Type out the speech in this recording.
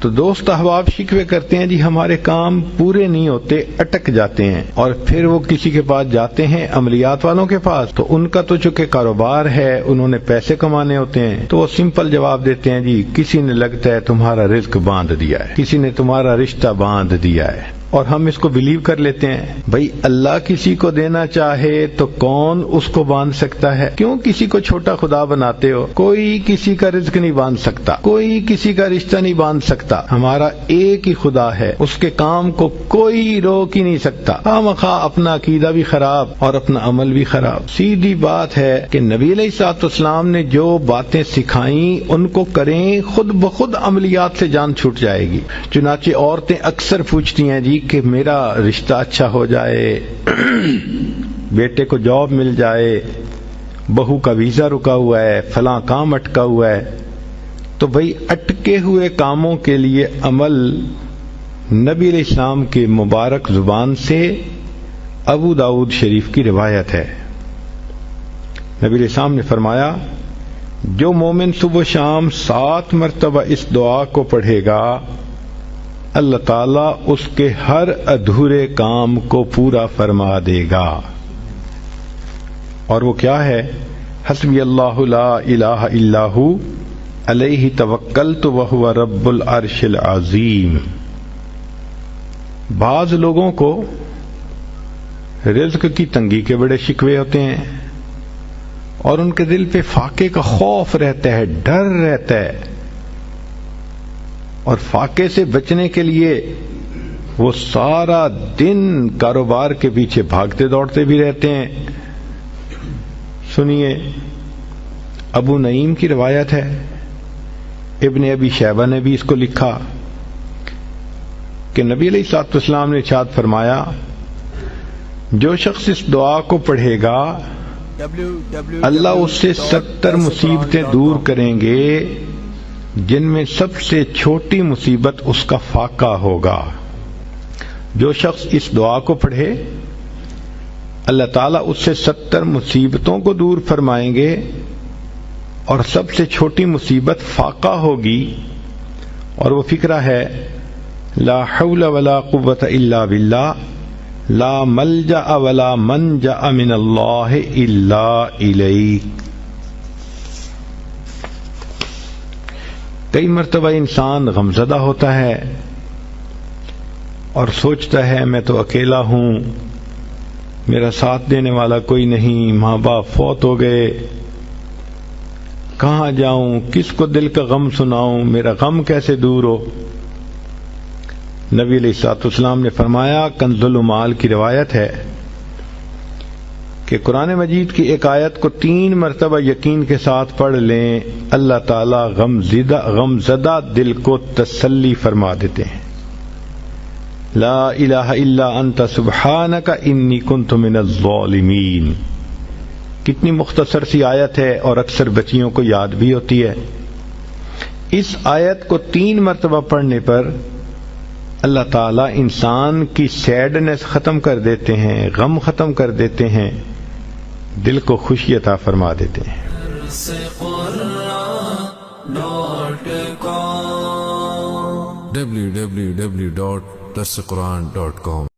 تو دوست احباب شکوے کرتے ہیں جی ہمارے کام پورے نہیں ہوتے، اٹک جاتے ہیں، اور پھر وہ کسی کے پاس جاتے ہیں عملیات والوں کے پاس، تو ان کا تو چونکہ کاروبار ہے، انہوں نے پیسے کمانے ہوتے ہیں، تو وہ سمپل جواب دیتے ہیں جی کسی نے لگتا ہے تمہارا رزق باندھ دیا ہے، کسی نے تمہارا رشتہ باندھ دیا ہے، اور ہم اس کو بلیو کر لیتے ہیں۔ بھائی اللہ کسی کو دینا چاہے تو کون اس کو باندھ سکتا ہے؟ کیوں کسی کو چھوٹا خدا بناتے ہو؟ کوئی کسی کا رزق نہیں باندھ سکتا، کوئی کسی کا رشتہ نہیں باندھ سکتا، ہمارا ایک ہی خدا ہے، اس کے کام کو کوئی روک ہی نہیں سکتا۔ خواہ اپنا عقیدہ بھی خراب اور اپنا عمل بھی خراب۔ سیدھی بات ہے کہ نبی علیہ الصلوۃ والسلام نے جو باتیں سکھائیں ان کو کریں، خود بخود عملیات سے جان چھوٹ جائے گی۔ چنانچہ عورتیں اکثر پوچھتی ہیں جی کہ میرا رشتہ اچھا ہو جائے، بیٹے کو جاب مل جائے، بہو کا ویزا رکا ہوا ہے، فلاں کام اٹکا ہوا ہے۔ تو بھئی اٹکے ہوئے کاموں کے لیے عمل نبی علیہ السلام کے مبارک زبان سے ابو داؤد شریف کی روایت ہے۔ نبی علیہ السلام نے فرمایا جو مومن صبح و شام 7 مرتبہ اس دعا کو پڑھے گا، اللہ تعالیٰ اس کے ہر ادھورے کام کو پورا فرما دے گا۔ اور وہ کیا ہے؟ حسبی اللہ لا الہ الا ہو علیہ توکلت وہو رب العرش العظیم۔ بعض لوگوں کو رزق کی تنگی کے بڑے شکوے ہوتے ہیں، اور ان کے دل پہ فاقے کا خوف رہتا ہے، ڈر رہتا ہے، اور فاقے سے بچنے کے لیے وہ سارا دن کاروبار کے پیچھے بھاگتے دوڑتے بھی رہتے ہیں۔ سنیے، ابو نعیم کی روایت ہے، ابن ابی شیبہ نے بھی اس کو لکھا کہ نبی علیہ الصلوۃ والسلام نے ارشاد فرمایا جو شخص اس دعا کو پڑھے گا اللہ اس سے 70 مصیبتیں دور کریں گے، جن میں سب سے چھوٹی مصیبت اس کا فاقہ ہوگا۔ جو شخص اس دعا کو پڑھے اللہ تعالیٰ اس سے 70 مصیبتوں کو دور فرمائیں گے، اور سب سے چھوٹی مصیبت فاقہ ہوگی، اور وہ فقرہ ہے لا حول ولا قوت الا باللہ، لا ملجأ ولا منجأ من اللہ الا الیہ۔ کئی مرتبہ انسان غمزدہ ہوتا ہے اور سوچتا ہے میں تو اکیلا ہوں، میرا ساتھ دینے والا کوئی نہیں، ماں باپ فوت ہو گئے، کہاں جاؤں، کس کو دل کا غم سناؤں، میرا غم کیسے دور ہو؟ نبی علیہ الصلوۃ والسلام نے فرمایا، کنز المال کی روایت ہے کہ قرآن مجید کی ایک آیت کو 3 مرتبہ یقین کے ساتھ پڑھ لیں، اللہ تعالی غمزدہ دل کو تسلی فرما دیتے ہیں۔ لا الہ الا انت سبحانک انی کنت من الظالمین۔ کتنی مختصر سی آیت ہے اور اکثر بچیوں کو یاد بھی ہوتی ہے۔ اس آیت کو 3 مرتبہ پڑھنے پر اللہ تعالیٰ انسان کی سیڈنس ختم کر دیتے ہیں، غم ختم کر دیتے ہیں، دل کو خوشی عطا فرما دیتے ہیں۔ www.darsequran.com